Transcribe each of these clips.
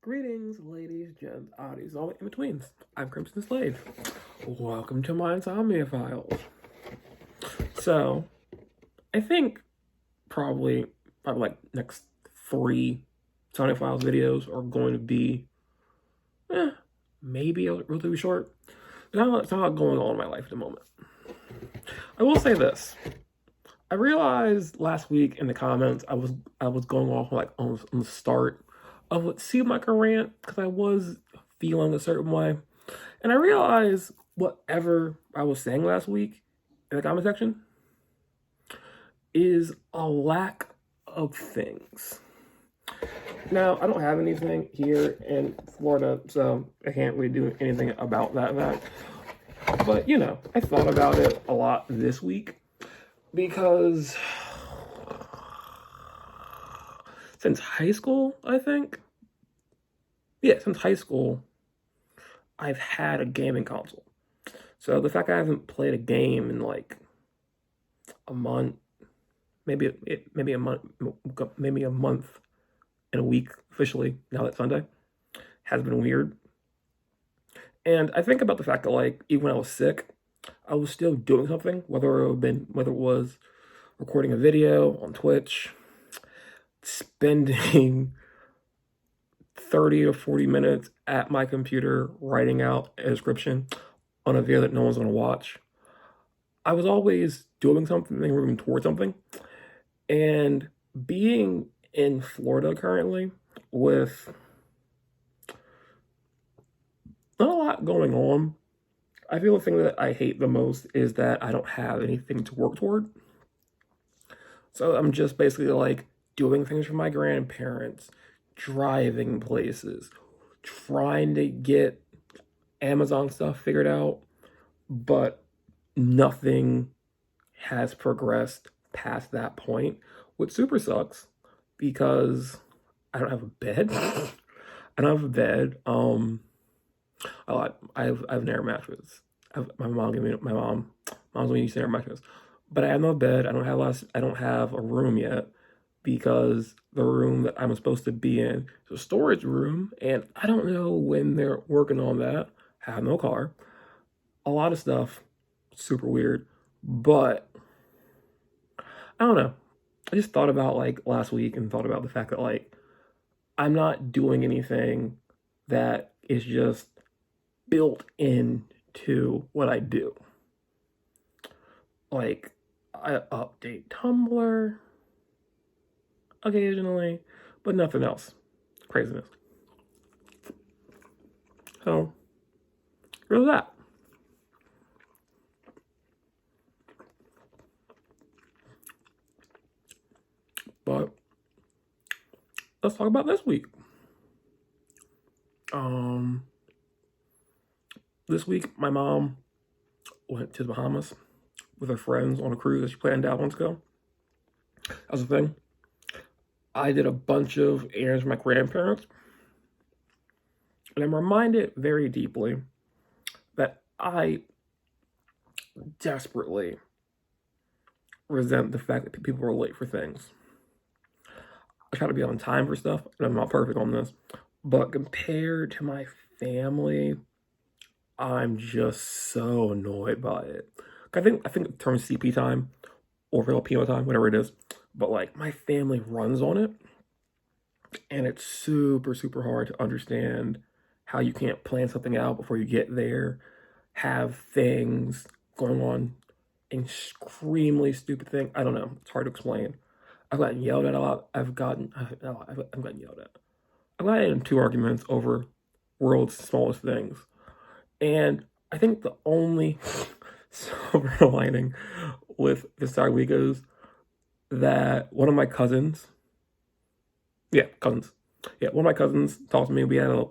Greetings, ladies, gents, oddies, all in betweens. I'm Crimson Slade. Welcome to my Insomnia files. So, I think probably like next three Insomnia files videos are going to be, maybe relatively short. There's not a lot going on in my life at the moment. I will say this. I realized last week in the comments I was going off like on the start of what seemed like a rant because I was feeling a certain way. And I realized whatever I was saying last week in the comment section is a lack of things. Now, I don't have anything here in Florida, so I can't really do anything about that fact. But, I thought about it a lot this week because since high school, I think. Yeah, since high school, I've had a gaming console. So the fact I haven't played a game in like a month, maybe a month and a week officially now that Sunday has been weird. And I think about the fact that like even when I was sick, I was still doing something, whether it was recording a video on Twitch, spending 30 to 40 minutes at my computer writing out a description on a video that no one's going to watch. I was always doing something, moving towards something. And being in Florida currently with not a lot going on, I feel the thing that I hate the most is that I don't have anything to work toward. So I'm just basically like doing things for my grandparents, driving places, trying to get Amazon stuff figured out, but nothing has progressed past that point, which super sucks because I don't have a bed. I don't have a bed. I have an air mattress. My mom gave me mom's giving me an air mattress, but I have no bed. I don't have a room yet because the room that I'm supposed to be in is a storage room, and I don't know when they're working on that. I have no car. A lot of stuff, super weird, but I don't know. I just thought about like last week and thought about the fact that like I'm not doing anything that is just built into what I do. Like I update Tumblr occasionally, but nothing else. Craziness. So, here's that. But let's talk about this week. This week my mom went to the Bahamas with her friends on a cruise that she planned out months ago. That was the thing. I did a bunch of errands for my grandparents, and I'm reminded very deeply that I desperately resent the fact that people are late for things. I try to be on time for stuff, and I'm not perfect on this, but compared to my family, I'm just so annoyed by it. I think the term CP time or Filipino time, whatever it is, but like my family runs on it, and it's super super hard to understand how you can't plan something out before you get there, have things going on, extremely stupid thing. I don't know. It's hard to explain. I've gotten yelled at a lot. I've gotten yelled at. I've gotten in 2 arguments over world's smallest things. And I think the only silver lining with this saga week is that one of my cousins, one of my cousins talked to me. We had a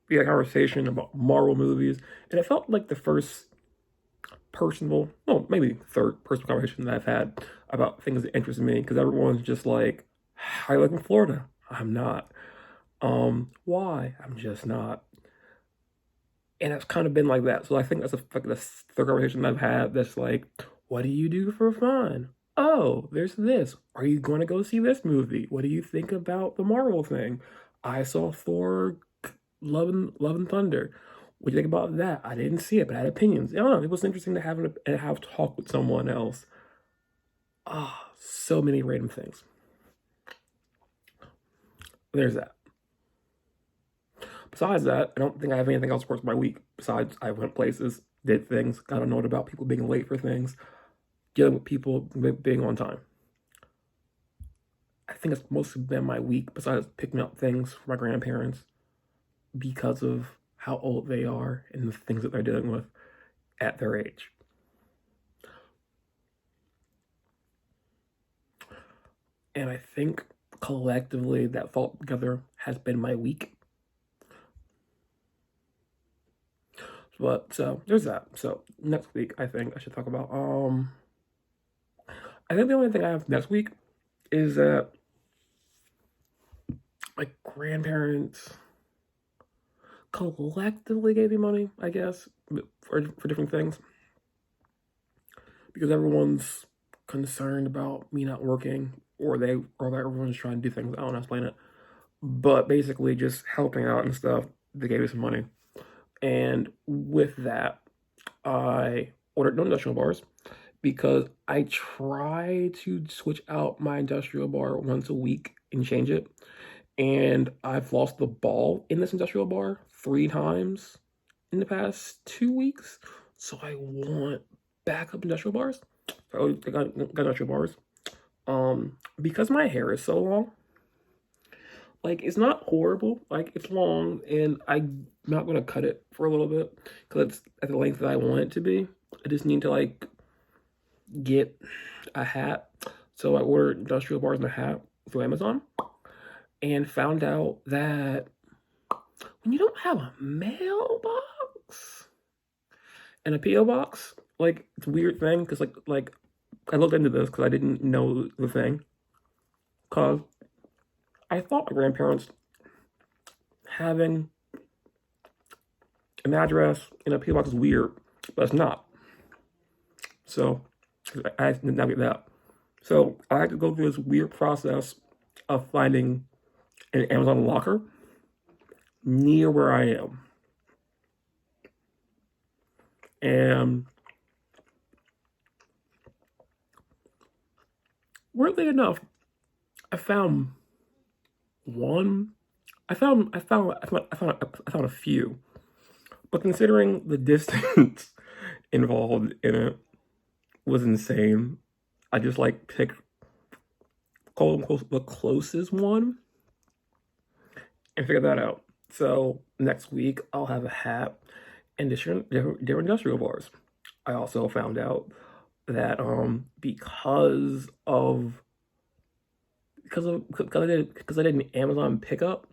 conversation about Marvel movies, and it felt like the first personal, no, maybe third personal conversation that I've had about things that interest me, because everyone's just like, I live in Florida. I'm not. Why? I'm just not. And it's kind of been like that. So I think that's like the third conversation I've had that's like, what do you do for fun? Oh, there's this. Are you going to go see this movie? What do you think about the Marvel thing? I saw Thor Love and Thunder. What do you think about that? I didn't see it, but I had opinions. I don't know. It was interesting to have talk with someone else. So many random things. There's that. Besides that, I don't think I have anything else worth my week. Besides, I went places, did things, got a note about people being late for things, dealing with people being on time. I think it's mostly been my week, besides picking up things for my grandparents because of how old they are and the things that they're dealing with at their age. And I think collectively that thought together has been my week. But so there's that. So next week I think I should talk about I think the only thing I have next week is that my grandparents collectively gave me money, I guess, for different things. Because everyone's concerned about me not working, or that everyone's trying to do things. I don't know how to explain it. But basically just helping out and stuff. They gave me some money. And with that, I ordered no industrial bars because I try to switch out my industrial bar once a week and change it. And I've lost the ball in this industrial bar 3 times in the past 2 weeks. So I want backup industrial bars. So I got industrial bars. Because my hair is so long, like it's not horrible. Like it's long, and I'm not gonna cut it for a little bit because it's at the length that I want it to be. I just need to like get a hat. So I ordered industrial bars and a hat through Amazon, and found out that when you don't have a mailbox and a PO box, like it's a weird thing because like I looked into this because I didn't know the thing. Cause I thought my grandparents having an address in a PO box is weird, but it's not. So I had to navigate that. So I had to go through this weird process of finding an Amazon locker near where I am. And weirdly enough, I found one. I found a few. But considering the distance involved in it was insane, I just like picked quote unquote the closest one and figured that out. So next week I'll have a hat and different industrial bars. I also found out that because I did an Amazon pickup,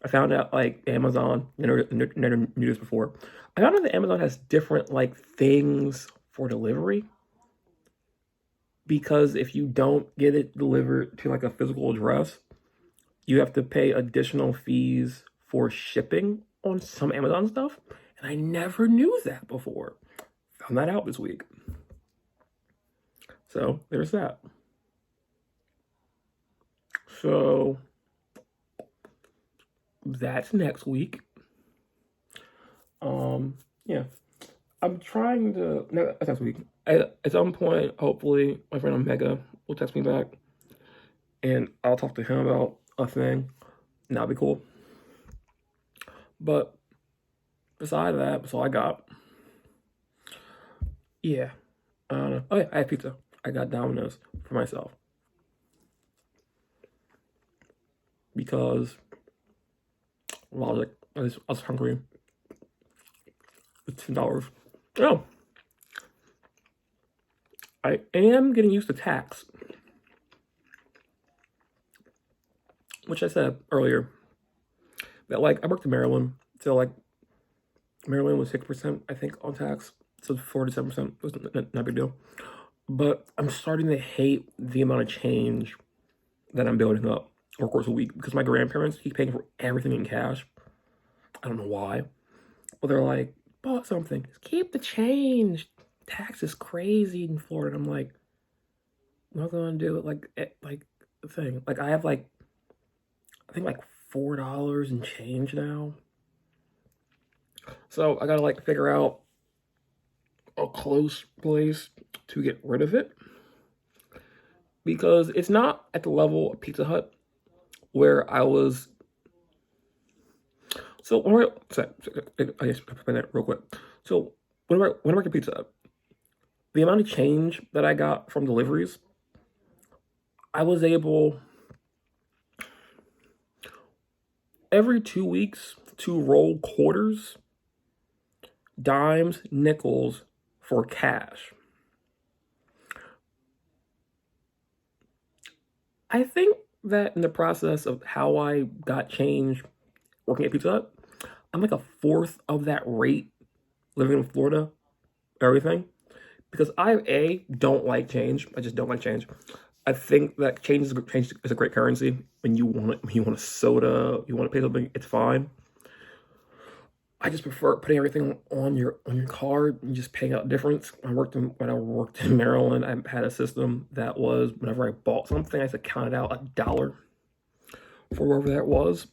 I found out like Amazon never knew this before. I found out that Amazon has different like things for delivery, because if you don't get it delivered to like a physical address, you have to pay additional fees for shipping on some Amazon stuff. And I never knew that before. Found that out this week. So there's that. So that's next week. Yeah. I'm trying to that's next week. At some point, hopefully, my friend Omega will text me back and I'll talk to him about a thing. And that'll be cool. But beside that, that's all I got. Yeah. I don't know. Oh yeah, I had pizza. I got Domino's for myself. Because logic. I was hungry. It's $10. Oh. I am getting used to tax. Which I said earlier. That like I worked in Maryland. So like Maryland was 6%, I think, on tax. So 47% was not a big deal. But I'm starting to hate the amount of change that I'm building up over the course of a week because my grandparents keep paying for everything in cash. I don't know why. But they're like, bought something. Just keep the change. Tax is crazy in Florida. I'm like, I'm not gonna do it like the thing. Like I have like I think like $4 and change now. So I gotta like figure out a close place to get rid of it because it's not at the level of Pizza Hut where I was. So I guess explain that real quick. So when I worked at Pizza Hut, the amount of change that I got from deliveries, I was able every 2 weeks to roll quarters, dimes, nickels for cash. I think that in the process of how I got change working at Pizza Hut, I'm like a fourth of that rate living in Florida, everything. Because I don't like change. I just don't like change. I think that change is a great currency. When you want it, when you want a soda, you want to pay something, it's fine. I just prefer putting everything on your card and just paying out difference. When I worked in Maryland, I had a system that was whenever I bought something, I had to count it out $1 for wherever that was.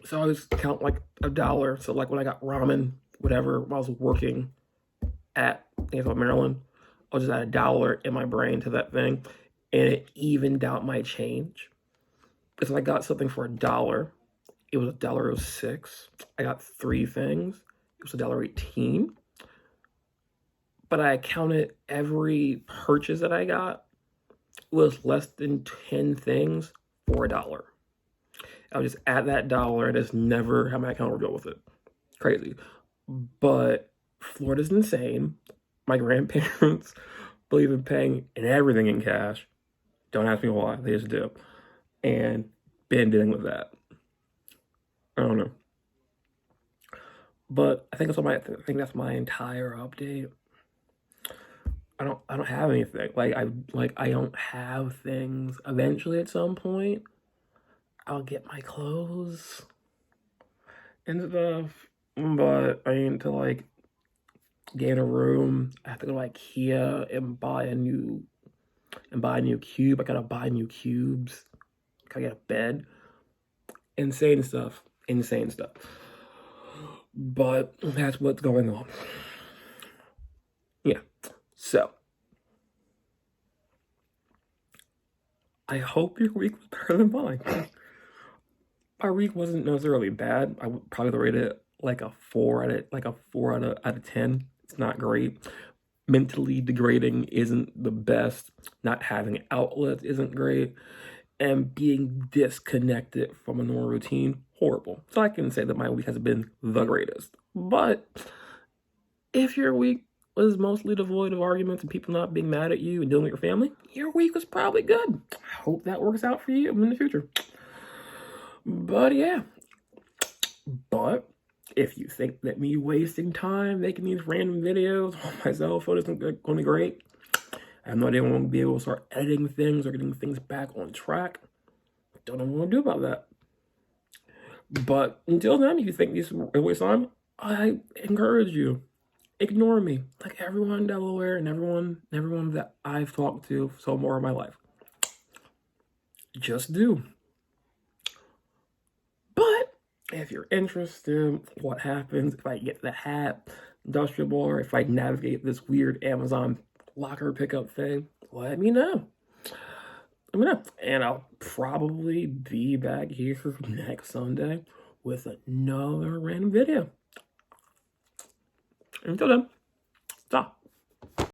So I just count like $1. So like when I got ramen, whatever, when I was working at Maryland, I'll just add $1 in my brain to that thing, and it evened out my change. Because I got something for $1, it was $1.06. I got 3 things. It was $1.18. But I counted every purchase that I got was less than 10 things for $1. I'll just add that $1 and just never have my account go with it. Crazy. But Florida's insane. My grandparents believe in paying in everything in cash. Don't ask me why. They just do. And been dealing with that. I don't know. But I think that's my entire update. I don't have anything. I don't have things. Eventually at some point I'll get my clothes and stuff. But I need to like get a room. I have to go to IKEA and buy a new cube. I gotta buy new cubes. Gotta get a bed. Insane stuff. Insane stuff. But that's what's going on. Yeah. So I hope your week was better than mine. My week wasn't necessarily bad. I would probably rate it like a 4 out of 10. It's not great. Mentally degrading isn't the best. Not having outlets isn't great. And being disconnected from a normal routine, horrible. So I can say that my week has been the greatest. But if your week was mostly devoid of arguments and people not being mad at you and dealing with your family, your week was probably good. I hope that works out for you in the future. But yeah. But if you think that me wasting time making these random videos on my cell phone isn't going to be great, I have no idea when I'm going to be able to start editing things or getting things back on track. Don't know what I'm going to do about that. But until then, if you think this is a waste of time, I encourage you. Ignore me, like everyone in Delaware and everyone that I've talked to so far in my life. Just do. But if you're interested, what happens if I get the hat, industrial bar, if I navigate this weird Amazon locker pickup thing, let me know. Let me know. And I'll probably be back here next Sunday with another random video. Until then, stop.